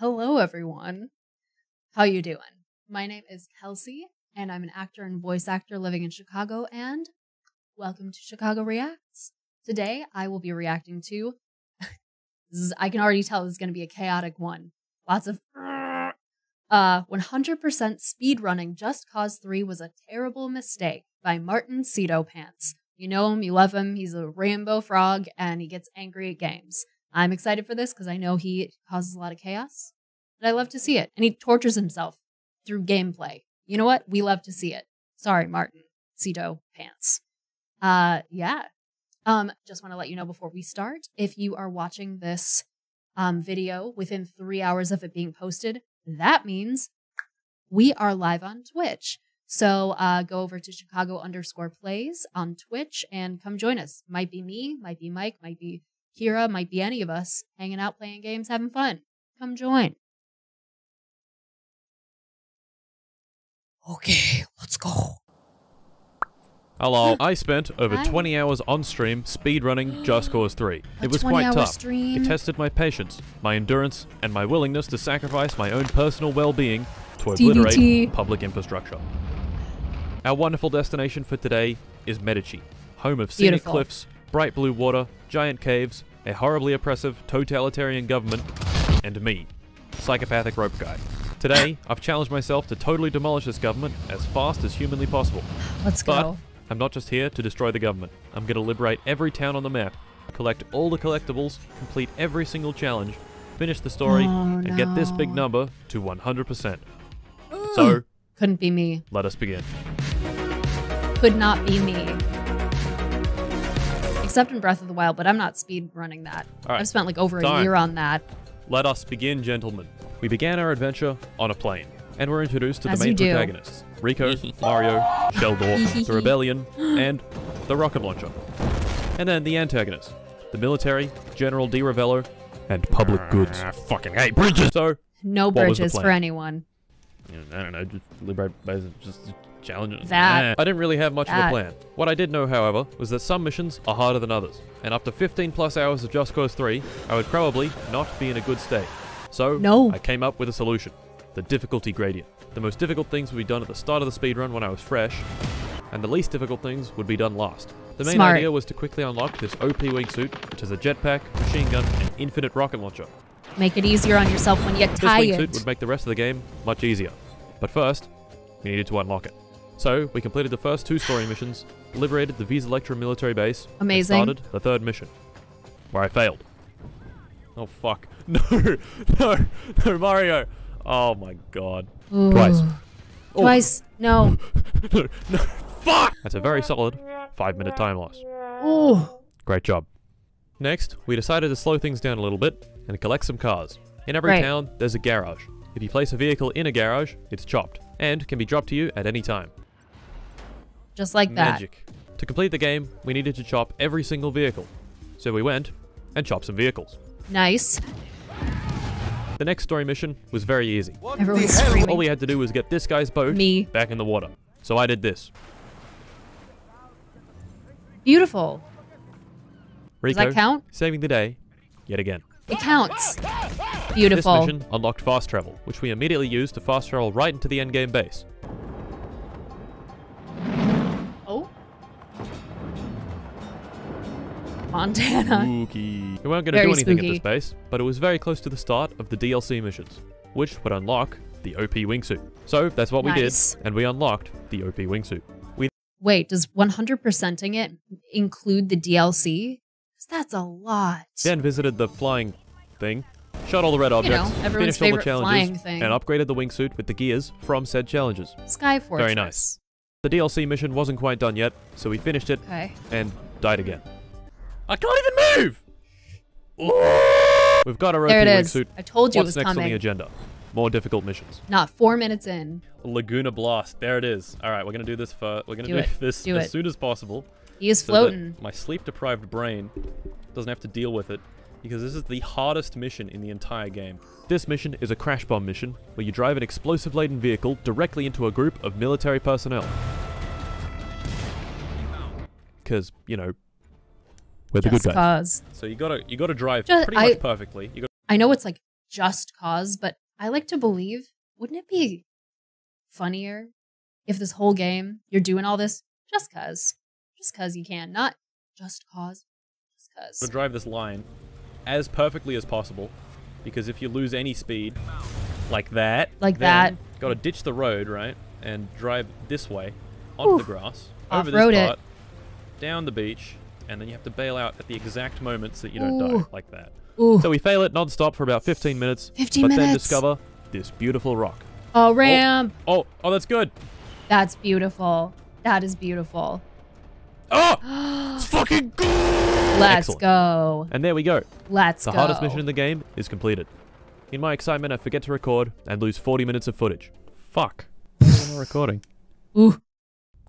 Hello, everyone. How you doing? My name is Kelsey, and I'm an actor and voice actor living in Chicago, and welcome to Chicago Reacts. Today, I will be reacting to, I can already tell this is going to be a chaotic one. Lots of 100% Speedrunning Just Cause 3 was a terrible mistake by martincitopants. You know him, you love him, he's a rainbow frog, and he gets angry at games. I'm excited for this because I know he causes a lot of chaos, but I love to see it. And he tortures himself through gameplay. You know what? We love to see it. Sorry, martincitopants. Yeah. Just want to let you know before we start, if you are watching this video within 3 hours of it being posted, that means we are live on Twitch. So go over to Chicago_plays on Twitch and come join us. Might be me, might be Mike, might be Kira, might be any of us hanging out, playing games, having fun. Come join. Okay, let's go. Hello. I spent over 20 hours on stream speedrunning Just Cause 3. It was quite tough. Stream. It tested my patience, my endurance, and my willingness to sacrifice my own personal well-being to obliterate public infrastructure. Our wonderful destination for today is Medici, home of scenic cliffs, bright blue water, giant caves, a horribly oppressive totalitarian government, and me, psychopathic rope guy. Today, I've challenged myself to totally demolish this government as fast as humanly possible. Let's go. But I'm not just here to destroy the government. I'm going to liberate every town on the map, collect all the collectibles, complete every single challenge, finish the story, and get this big number to 100%. So, couldn't be me. Let us begin. Could not be me. Except in Breath of the Wild, but I'm not speed running that. Right. I've spent like over a year on that. Let us begin, gentlemen. We began our adventure on a plane, and we're introduced to the main protagonists. Rico, Mario, Sheldor, the Rebellion, and the rocket launcher. And then the antagonists, the military, General Di Ravello, and public goods. I fucking hate bridges! So, no bridges for anyone. I don't know, just liberate, just challenges. That. I didn't really have much of a plan. What I did know, however, was that some missions are harder than others. And after 15 plus hours of Just Cause 3, I would probably not be in a good state. So, I came up with a solution. The difficulty gradient. The most difficult things would be done at the start of the speedrun when I was fresh, and the least difficult things would be done last. The main idea was to quickly unlock this OP wingsuit, which has a jetpack, machine gun, and infinite rocket launcher. Make it easier on yourself when you get tired. This wingsuit would make the rest of the game much easier. But first, we needed to unlock it. So, we completed the first 2 story missions, liberated the Visa Electra military base, and started the 3rd mission, where I failed. Oh fuck. No, Mario! Oh my god. Ooh. Twice. Twice. No. No, fuck! That's a very solid 5-minute time loss. Ooh. Great job. Next, we decided to slow things down a little bit and collect some cars. In every town, there's a garage. If you place a vehicle in a garage, it's chopped, and can be dropped to you at any time. Just like that. Magic. To complete the game, we needed to chop every single vehicle. So we went and chopped some vehicles. Nice. The next story mission was very easy. Everyone's screaming. All we had to do was get this guy's boat back in the water. So I did this. Beautiful. Rico, does that count? Saving the day, yet again. It counts. Beautiful. This mission unlocked fast travel, which we immediately used to fast travel right into the endgame base. Oh. Montana. Spooky. We weren't going to do anything at this base, but it was very close to the start of the DLC missions, which would unlock the OP wingsuit. So that's what we did, and we unlocked the OP wingsuit. Wait, does 100%ing it include the DLC? Because that's a lot. Then visited the flying thing, shot all the red objects, finished all the challenges, and upgraded the wingsuit with the gears from said challenges. Sky Fortress. Very nice. The DLC mission wasn't quite done yet, so we finished it and died again. I can't even move! We've got our OP wingsuit. I told you it was What's next coming. on the agenda? More difficult missions. Not 4 minutes in. Laguna Blast. There it is. All right, we're gonna do this We're gonna do this as soon as possible. He is floating. My sleep-deprived brain doesn't have to deal with it, because this is the hardest mission in the entire game. This mission is a crash bomb mission where you drive an explosive-laden vehicle directly into a group of military personnel. Because, you know, we're the good guys. Cause. So you gotta drive pretty much perfectly. I know it's like just cause, but I like to believe, wouldn't it be funnier if this whole game you're doing all this just cause you can, not just cause, just cause. To drive this line as perfectly as possible, because if you lose any speed like that, gotta ditch the road, right, and drive this way onto the grass, over this part, down the beach, and then you have to bail out at the exact moments that you don't die, like that. So we fail it non-stop for about 15 minutes, then discover this beautiful rock. Oh, ramp! Oh, that's good! That's beautiful. That is beautiful. Oh! It's fucking good! Let's go. And there we go. Let's go. The hardest mission in the game is completed. In my excitement, I forget to record and lose 40 minutes of footage. Fuck. Why am I not recording? Ooh.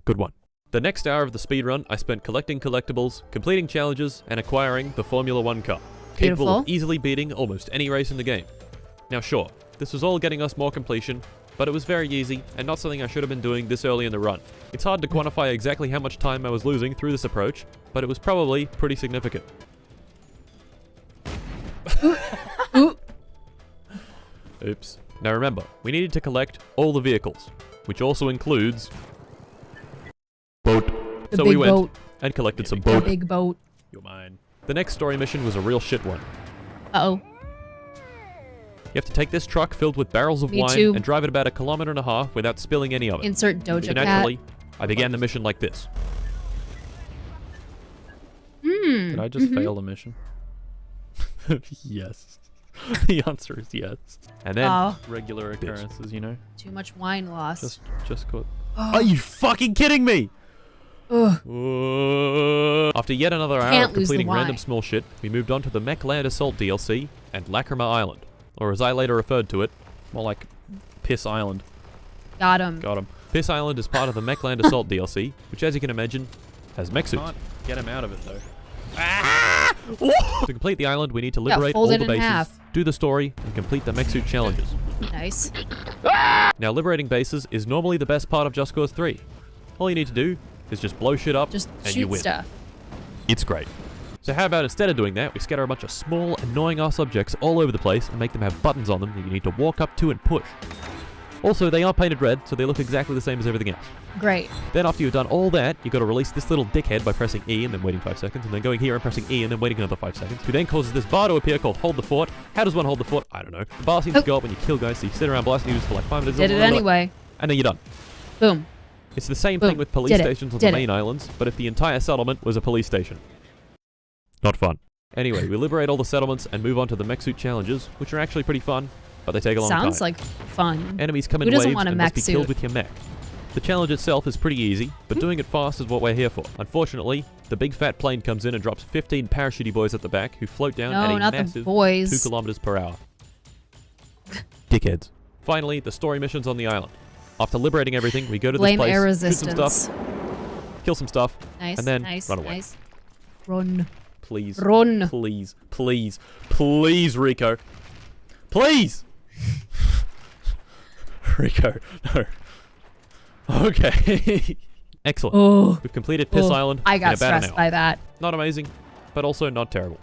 Good one. The next hour of the speedrun, I spent collecting collectibles, completing challenges, and acquiring the Formula 1 car, capable of easily beating almost any race in the game. Now sure, this was all getting us more completion, but it was very easy, and not something I should have been doing this early in the run. It's hard to quantify exactly how much time I was losing through this approach, but it was probably pretty significant. Oops. Now remember, we needed to collect all the vehicles, which also includes boat. So we went and collected some boat. The big boat. You're mine. The next story mission was a real shit one. Uh-oh. You have to take this truck filled with barrels of wine and drive it about 1.5 kilometers without spilling any of it. Insert Doja Cat. Naturally, I began the mission like this. Did I just fail the mission? Yes. The answer is yes. And then regular occurrences, you know. Too much wine loss. Just caught. Are you fucking kidding me? After yet another hour of completing random small shit, we moved on to the Mech Land Assault DLC and Lacrima Island, or as I later referred to it, more like Piss Island. Got him. Got him. Piss Island is part of the Mech Land Assault DLC, which, as you can imagine, has mech suits. Can't get him out of it though. To complete the island, we need to liberate all the bases, do the story, and complete the mech suit challenges. Nice. Now, liberating bases is normally the best part of Just Cause 3. All you need to do is just blow shit up and you win. Stuff. It's great. So how about instead of doing that, we scatter a bunch of small, annoying ass objects all over the place and make them have buttons on them that you need to walk up to and push. Also, they are painted red, so they look exactly the same as everything else. Great. Then after you've done all that, you've got to release this little dickhead by pressing E and then waiting 5 seconds, and then going here and pressing E and then waiting another 5 seconds, who then causes this bar to appear called Hold the Fort. How does one hold the fort? I don't know. The bar seems to go up when you kill guys, so you sit around blasting news for like 5 minutes. Did it anyway. And then you're done. Boom. It's the same thing with police stations on the main islands, but if the entire settlement was a police station. Not fun. Anyway, we liberate all the settlements and move on to the mech suit challenges, which are actually pretty fun, but they take a long time. Sounds like fun. Enemies come in waves and must be killed with your mech. The challenge itself is pretty easy, but doing it fast is what we're here for. Unfortunately, the big fat plane comes in and drops 15 parachutey boys at the back who float down at a massive 2 kilometers per hour. Dickheads. Finally, the story missions on the island. After liberating everything, we go to this place, shoot some stuff, kill some stuff, and then run away. Run. Please. Run. Please. Please. Please, Rico. Please! Rico, no. Okay. Excellent. Oh. We've completed Piss Island I got in about stressed by that. Not amazing, but also not terrible.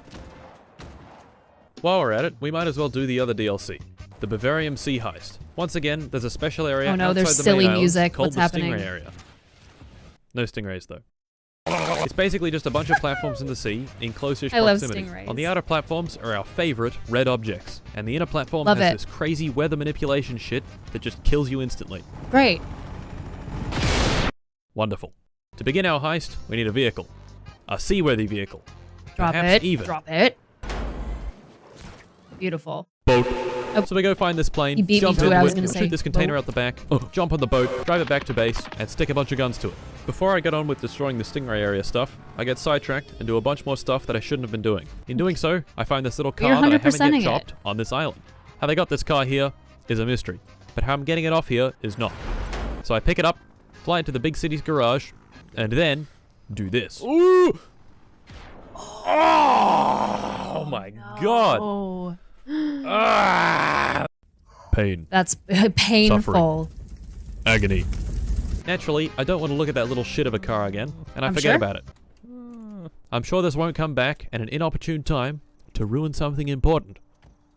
While we're at it, we might as well do the other DLC, the Bavarium Sea Heist. Once again, there's a special area outside the silly main music. called What's the happening? Stingray area. No stingrays, though. It's basically just a bunch of platforms in the sea in close-ish proximity. Stingrays. On the outer platforms are our favorite red objects, and the inner platform has this crazy weather manipulation shit that just kills you instantly. Great. Wonderful. To begin our heist, we need a vehicle. A seaworthy vehicle. Drop Perhaps it. even. Drop it. Beautiful. Boat. So we go find this plane, jump into it, shoot this container out the back, jump on the boat, drive it back to base, and stick a bunch of guns to it. Before I get on with destroying the Stingray area stuff, I get sidetracked and do a bunch more stuff that I shouldn't have been doing. In doing so, I find this little car that I haven't yet chopped on this island. How they got this car here is a mystery, but how I'm getting it off here is not. So I pick it up, fly into the big city's garage, and then do this. Ooh! Oh my god! Ah! Pain. That's painful. Suffering. Agony. Naturally, I don't want to look at that little shit of a car again, and I forget about it. I'm sure this won't come back at an inopportune time to ruin something important.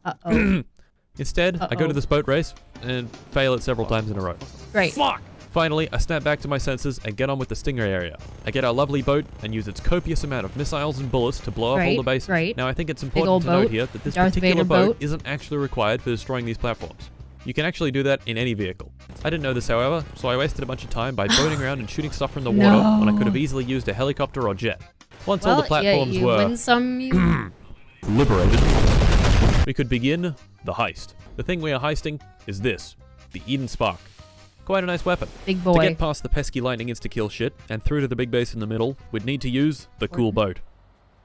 Uh-oh. Instead, I go to this boat race and fail it several times in a row. Great. Fuck! Finally, I snap back to my senses and get on with the Stinger area. I get our lovely boat and use its copious amount of missiles and bullets to blow up all the bases. Great. Now, I think it's important to note here that this particular boat isn't actually required for destroying these platforms. You can actually do that in any vehicle. I didn't know this, however, so I wasted a bunch of time by boating around and shooting stuff from the water when I could have easily used a helicopter or jet. Once all the platforms were win some, liberated, we could begin the heist. The thing we are heisting is this, the Eden Spark. Quite a nice weapon. Big boy. To get past the pesky lightning insta-kill shit and through to the big base in the middle, we'd need to use the cool boat.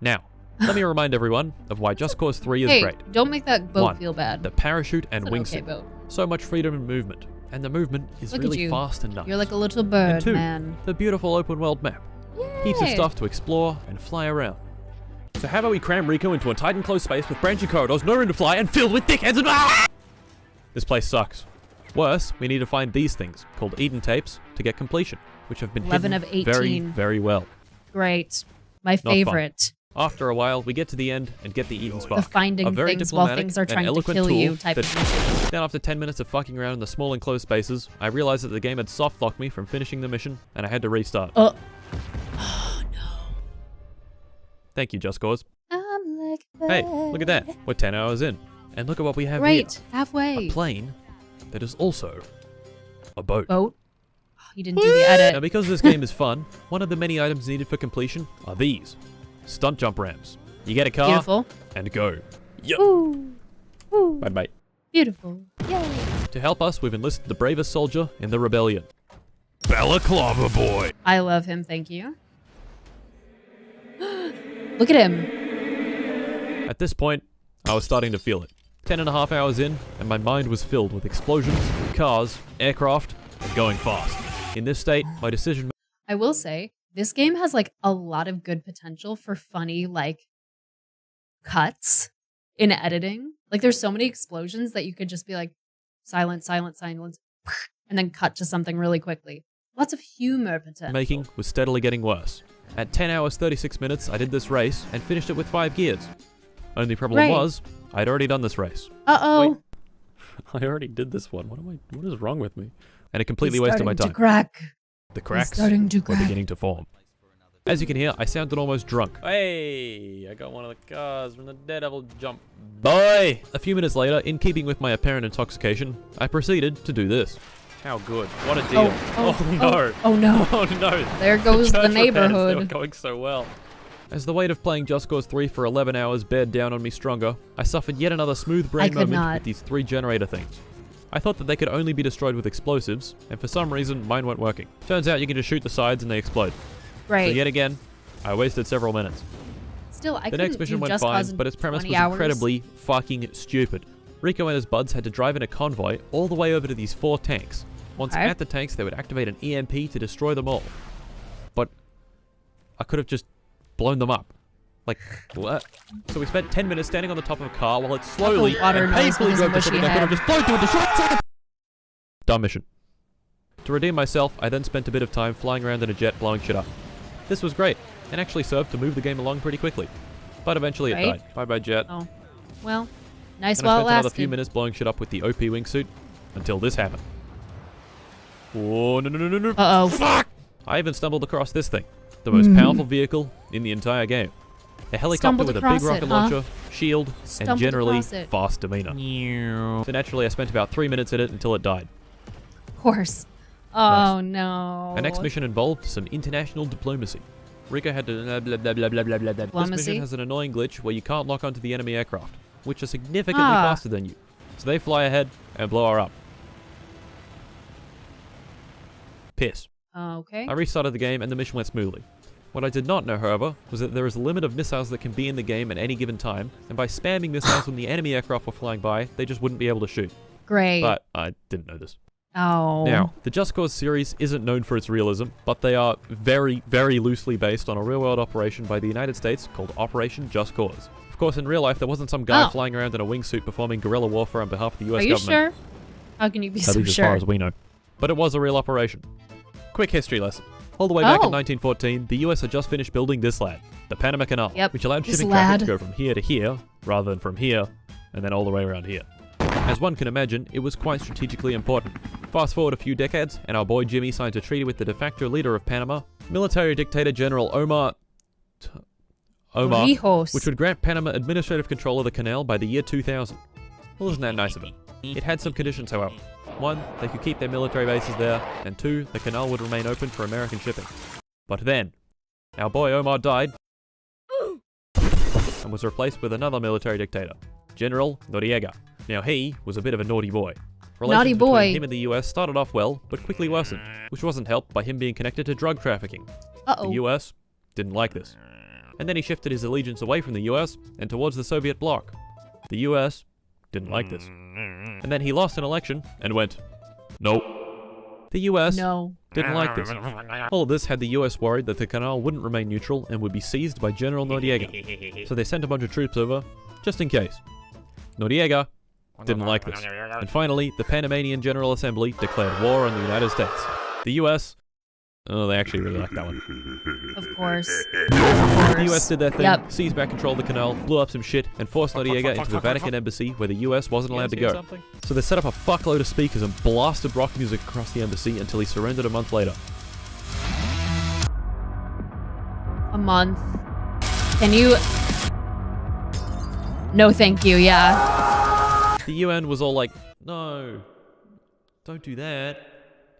Now, let me remind everyone of why Just Cause 3 is great. Don't make that boat feel bad. The parachute and wingsuit. Boat. So much freedom and movement. And the movement is really fast and nice. You're like a little bird, and two, man. the beautiful open world map. Yay. Heaps of stuff to explore and fly around. So how about we cram Rico into a tight enclosed space with branching corridors, no room to fly, and filled with dickheads and This place sucks. Worse, we need to find these things, called Eden tapes, to get completion, which have been 11 hidden of 18. very, very well. Great. My favorite. After a while, we get to the end and get the Eden Spark. The finding things while things are trying to kill you type of mission. Then after 10 minutes of fucking around in the small enclosed spaces, I realized that the game had soft-locked me from finishing the mission, and I had to restart. Oh no. Thank you, Just Cause. Like hey, look at that. We're 10 hours in. And look at what we have here. Right, halfway. A plane that is also a boat. Boat? Oh, you didn't do the edit. Now, because this game is fun, one of the many items needed for completion are these. Stunt jump ramps. You get a car Beautiful. And go. Yep. Ooh. Ooh. Bye-bye. Beautiful. Yay. To help us, we've enlisted the bravest soldier in the rebellion. Balaclava Boy. I love him, thank you. Look at him. At this point, I was starting to feel it. 10.5 hours in, and my mind was filled with explosions, cars, aircraft, and going fast. In this state, my decision... I will say, this game has like a lot of good potential for funny, like, cuts in editing. Like, there's so many explosions that you could just be like, silence, silence, silence, and then cut to something really quickly. Lots of humor potential. Making was steadily getting worse. At 10 hours 36 minutes, I did this race and finished it with 5 gears. Only problem was, I'd already done this race. Uh-oh. Wait, I already did this one. What is wrong with me? And it completely wasted my time. To crack. The cracks were beginning to form. As you can hear, I sounded almost drunk. Hey, I got one of the cars from the Daredevil jump. Boy! A few minutes later, in keeping with my apparent intoxication, I proceeded to do this. How good. What a deal. Oh no. Oh no. Oh no. There goes the neighborhood. They were going so well. As the weight of playing Just Cause 3 for 11 hours bared down on me stronger, I suffered yet another smooth brain moment with these 3 generator things. I thought that they could only be destroyed with explosives, and for some reason, mine weren't working. Turns out you can just shoot the sides and they explode. Right. So yet again, I wasted several minutes. Still, the next mission went fine, but its premise was incredibly fucking stupid. Rico and his buds had to drive in a convoy all the way over to these 4 tanks. Once at the tanks, they would activate an EMP to destroy them all. But I could have just blown them up. Like, what? So we spent 10 minutes standing on the top of a car while it slowly and painfully drove to something that could have just blown to a destroyed. Dumb mission. To redeem myself, I then spent a bit of time flying around in a jet blowing shit up. This was great, and actually served to move the game along pretty quickly. But eventually it died. Bye-bye, jet. Oh. Well, nice and while I it spent lasted. another few minutes blowing shit up with the OP wingsuit until this happened. Oh, no. Uh-oh. Fuck! I even stumbled across this thing. The most powerful vehicle in the entire game. A helicopter with a big rocket launcher, shield, and generally fast demeanor. So naturally I spent about 3 minutes in it until it died. Of course. Oh no. Our next mission involved some international diplomacy. Rico had to blah blah blah blah blah blah blah. This mission has an annoying glitch where you can't lock onto the enemy aircraft, which are significantly faster than you. So they fly ahead and blow her up. Piss. Okay. I restarted the game and the mission went smoothly. What I did not know, however, was that there is a limit of missiles that can be in the game at any given time, and by spamming missiles when the enemy aircraft were flying by, they just wouldn't be able to shoot. Great. But I didn't know this. Oh. Now, the Just Cause series isn't known for its realism, but they are very, very loosely based on a real-world operation by the United States called Operation Just Cause. Of course, in real life, there wasn't some guy flying around in a wingsuit performing guerrilla warfare on behalf of the US government. Are you sure? How can you be so sure? At least as far as we know. But it was a real operation. Quick history lesson. All the way back in 1914, the US had just finished building this lad, the Panama Canal, which allowed shipping traffic to go from here to here, rather than from here, and then all the way around here. As one can imagine, it was quite strategically important. Fast forward a few decades, and our boy Jimmy signs a treaty with the de facto leader of Panama, military dictator General Omar, Rijos. which would grant Panama administrative control of the canal by the year 2000. Well, isn't that nice of him? It had some conditions, however. 1, they could keep their military bases there, and 2, the canal would remain open for American shipping. But then, our boy Omar died, and was replaced with another military dictator, General Noriega. Now he was a bit of a naughty boy. Naughty boy. Between him and the US started off well, but quickly worsened, which wasn't helped by him being connected to drug trafficking. The US didn't like this. And then he shifted his allegiance away from the US and towards the Soviet bloc. The US didn't like this. And then he lost an election and went, nope. The US didn't like this. All of this had the US worried that the canal wouldn't remain neutral and would be seized by General Noriega. So they sent a bunch of troops over, just in case. Noriega didn't like this. And finally, the Panamanian General Assembly declared war on the United States. The US, oh, they actually really liked that one. Of course. The US did their thing, seized back control of the canal, blew up some shit, and forced Noriega into the Vatican embassy where the US wasn't allowed to go. So they set up a fuckload of speakers and blasted rock music across the embassy until he surrendered a month later. A month. Can you... No thank you, yeah. The UN was all like, no, don't do that,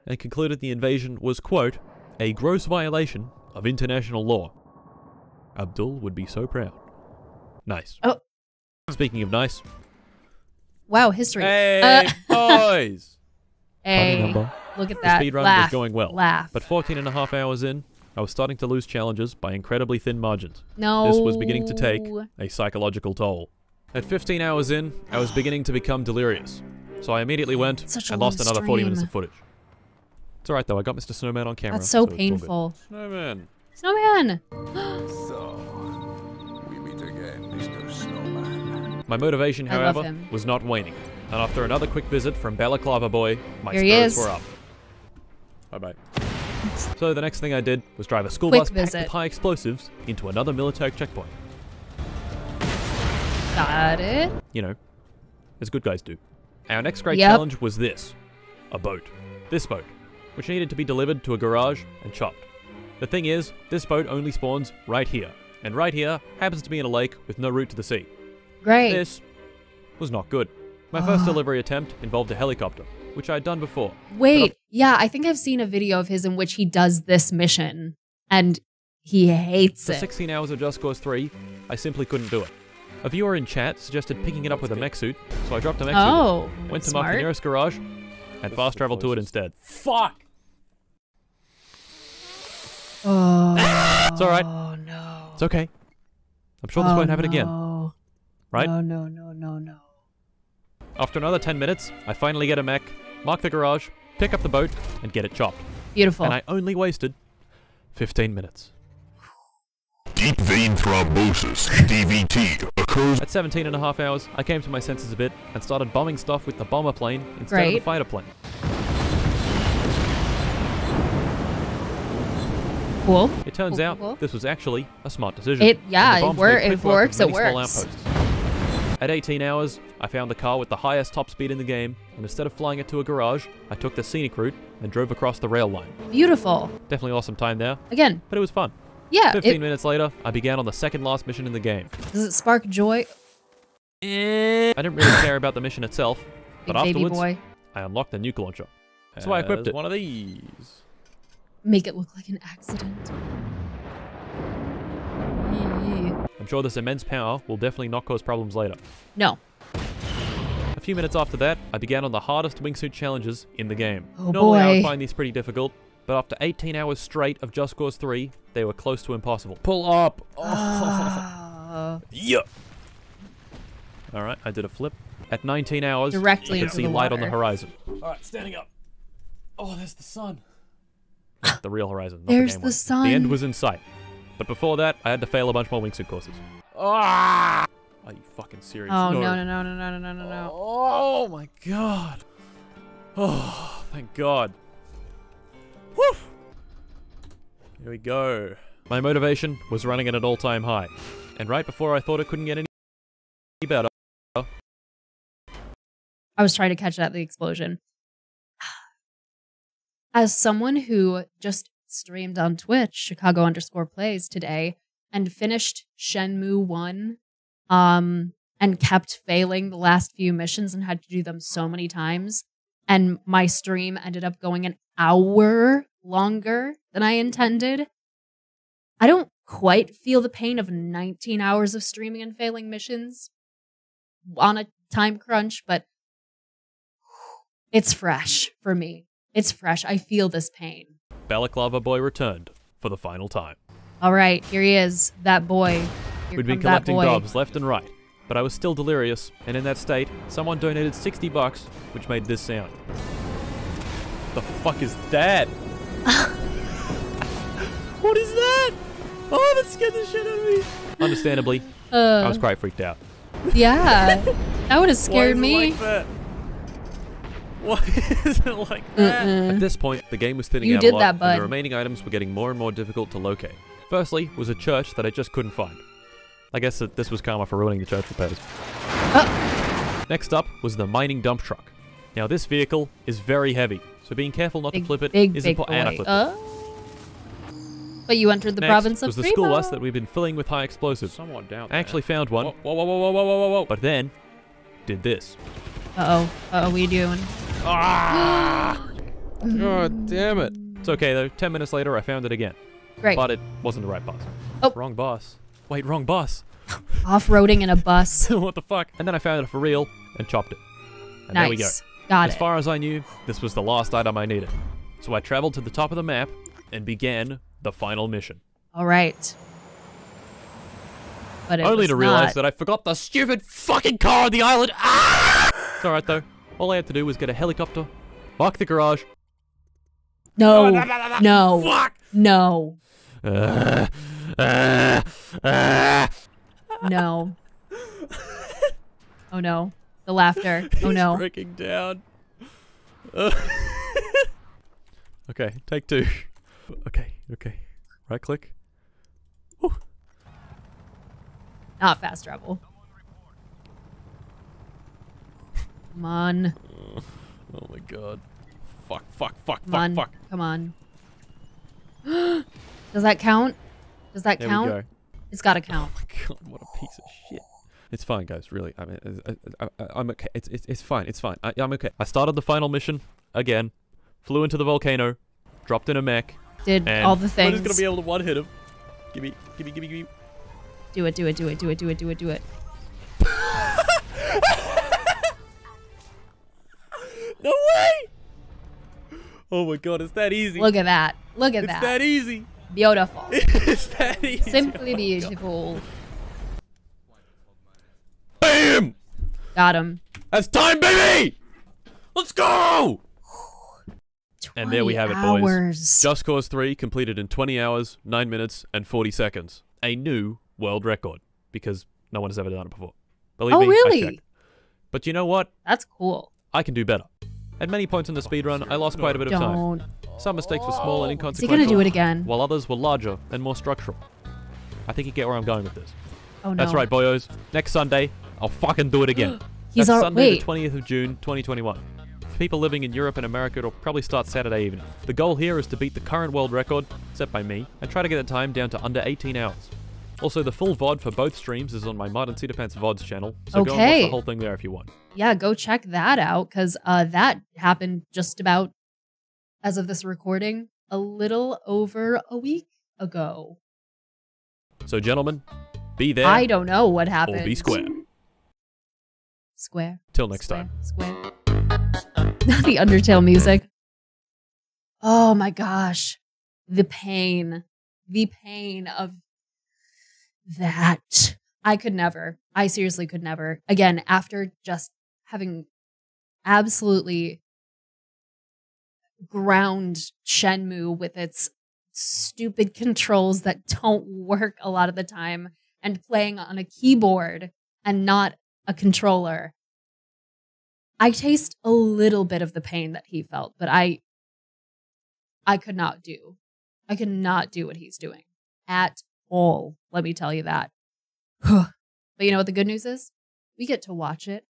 and concluded the invasion was, quote, a gross violation of international law. Abdul would be so proud. Nice. Oh. Speaking of nice. Wow, history. Hey, boys! Hey, look at that. The speedrun was going well. But 14.5 hours in, I was starting to lose challenges by incredibly thin margins. No. This was beginning to take a psychological toll. At 15 hours in, I was beginning to become delirious. So I immediately went and lost another 40 minutes of footage. It's alright though, I got Mr. Snowman on camera. That's so painful. Snowman! Snowman! So, we meet again, Mr. Snowman. My motivation, however, was not waning. And after another quick visit from Balaclava Boy, my Here spirits were up. Bye-bye. So the next thing I did was drive a school bus packed with high explosives into another military checkpoint. Got it. You know, as good guys do. Our next great challenge was this. A boat. This boat, which needed to be delivered to a garage and chopped. The thing is, this boat only spawns right here. And right here happens to be in a lake with no route to the sea. Great. This was not good. My first delivery attempt involved a helicopter, which I had done before. Wait, yeah, I think I've seen a video of his in which he does this mission, and he hates it. For 16 hours of Just Cause 3, I simply couldn't do it. A viewer in chat suggested picking it up with a mech suit, so I dropped a mech suit, went to mark the nearest garage, and fast traveled to it instead. Fuck! Oh, it's alright. Oh, no. It's okay. I'm sure this won't happen again. Right? No. After another 10 minutes, I finally get a mech, mark the garage, pick up the boat, and get it chopped. Beautiful. And I only wasted 15 minutes. Deep vein thrombosis, DVT, occurs. At 17.5 hours, I came to my senses a bit and started bombing stuff with the bomber plane instead of the fighter plane. Cool. It turns out this was actually a smart decision. It works, it works. At 18 hours, I found the car with the highest top speed in the game, and instead of flying it to a garage, I took the scenic route and drove across the rail line. Beautiful. Definitely lost some time there. Again. But it was fun. Yeah. 15 minutes later, I began on the second last mission in the game. Does it spark joy? I didn't really care about the mission itself, but afterwards, I unlocked the nuke launcher. So I equipped it. One of these. Make it look like an accident. I'm sure this immense power will definitely not cause problems later. No. A few minutes after that, I began on the hardest wingsuit challenges in the game. Oh, Normally I would find these pretty difficult, but after 18 hours straight of Just Cause 3, they were close to impossible. Pull up! Yeah. Alright, I did a flip. At 19 hours, directly you could see light on the horizon. Alright, standing up. Oh, there's the sun. Not the real horizon. Not There's the sun. The end was in sight. But before that, I had to fail a bunch more wingsuit courses. Ah! Are you fucking serious? Oh, no. Oh my god. Oh, thank god. Woo! Here we go. My motivation was running at an all-time high. And right before I thought it couldn't get any better, I was trying to catch at the explosion. As someone who just streamed on Twitch, Chicago_plays today, and finished Shenmue 1, and kept failing the last few missions and had to do them so many times, and my stream ended up going an hour longer than I intended. I don't quite feel the pain of 19 hours of streaming and failing missions on a time crunch, but it's fresh for me. It's fresh. I feel this pain. Balaclava Boy returned for the final time. All right, here he is, that boy. We'd been collecting dobs left and right, but I was still delirious, and in that state, someone donated $60, which made this sound. The fuck is that? What is that? Oh, that scared the shit out of me. Understandably, I was quite freaked out. Yeah, that would have scared me. Like that? Why is it like that? At this point, the game was thinning out a lot, and the remaining items were getting more and more difficult to locate. Firstly was a church that I just couldn't find. I guess that this was karma for ruining the church repairs. Next up was the mining dump truck. Now this vehicle is very heavy, so being careful not to flip it is important. And I flipped it. But you entered the province of was the school bus that we've been filling with high explosives. Somewhat down there. I actually found one. Whoa. But then, did this. Uh-oh, what are you doing? God damn it. It's okay though, 10 minutes later I found it again. Great. But it wasn't the right bus. Oh. Wrong bus. Wait, wrong bus. Off-roading in a bus. What the fuck? And then I found it for real and chopped it. And nice. There we go. Got it. As far as I knew, this was the last item I needed. So I traveled to the top of the map and began the final mission. All right. But it only was to realize not. that I forgot the stupid fucking car on the island. Ah! It's alright though. All I had to do was get a helicopter, mark the garage. No. No. Fuck. No. No. Oh no. The laughter. Oh no. He's breaking down. Okay, take two. Okay. Right click. Whew. Not fast travel. Come on. Oh my god. Fuck. Come on. Does that count? Does that count? There we go. It's gotta count. Oh my god, what a piece of shit. It's fine, guys, really. I mean, I'm okay. It's fine. I'm okay. I started the final mission again, flew into the volcano, dropped in a mech. Did all the things. We're just gonna be able to one-hit him. Gimme. Do it. No way! Oh my god, it's that easy. Look at that. It's that easy. Beautiful. It's that easy. Simply beautiful. Bam! Got him. That's time, baby! Let's go! And there we have it, boys. Just Cause 3 completed in 20 hours, 9 minutes, and 40 seconds. A new world record. Because no one has ever done it before. Believe me, really? I checked. But you know what? That's cool. I can do better. At many points in the speedrun, I lost quite a bit of time. Some mistakes were small and inconsequential. Is he gonna do it again? While others were larger and more structural. I think you get where I'm going with this. Oh no. That's right, boyos. Next Sunday, I'll fucking do it again. That's Sunday the 20th of June, 2021. For people living in Europe and America, it'll probably start Saturday evening. The goal here is to beat the current world record, set by me, and try to get the time down to under 18 hours. Also, the full VOD for both streams is on my martincitopants VODs channel, so go and watch the whole thing there if you want. Yeah, go check that out, because that happened just about, as of this recording, a little over a week ago. So, gentlemen, be there. I don't know what happened. Or be square. Square. Till next time. Square. The Undertale music. Oh my gosh. The pain of that. I could never. I seriously could never. Again, after just having absolutely ground Shenmue with its stupid controls that don't work a lot of the time and playing on a keyboard and not a controller. I taste a little bit of the pain that he felt, but I could not do. I could not do what he's doing at all. Let me tell you that. But you know what the good news is? We get to watch it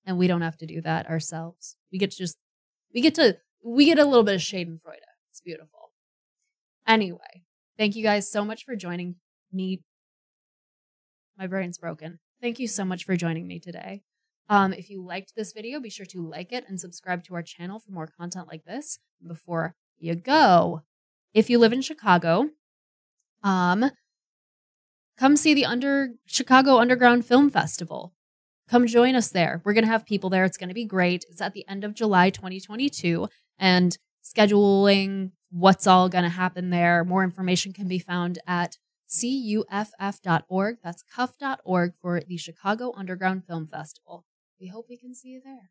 and we don't have to do that ourselves. We get a little bit of Schadenfreude. It's beautiful. Anyway, thank you guys so much for joining me. My brain's broken. Thank you so much for joining me today. If you liked this video, be sure to like it and subscribe to our channel for more content like this. Before you go, if you live in Chicago, come see the Chicago Underground Film Festival. Come join us there. We're going to have people there. It's going to be great. It's at the end of July 2022, and scheduling what's all going to happen there. More information can be found at cuff.org. That's cuff.org for the Chicago Underground Film Festival. We hope we can see you there.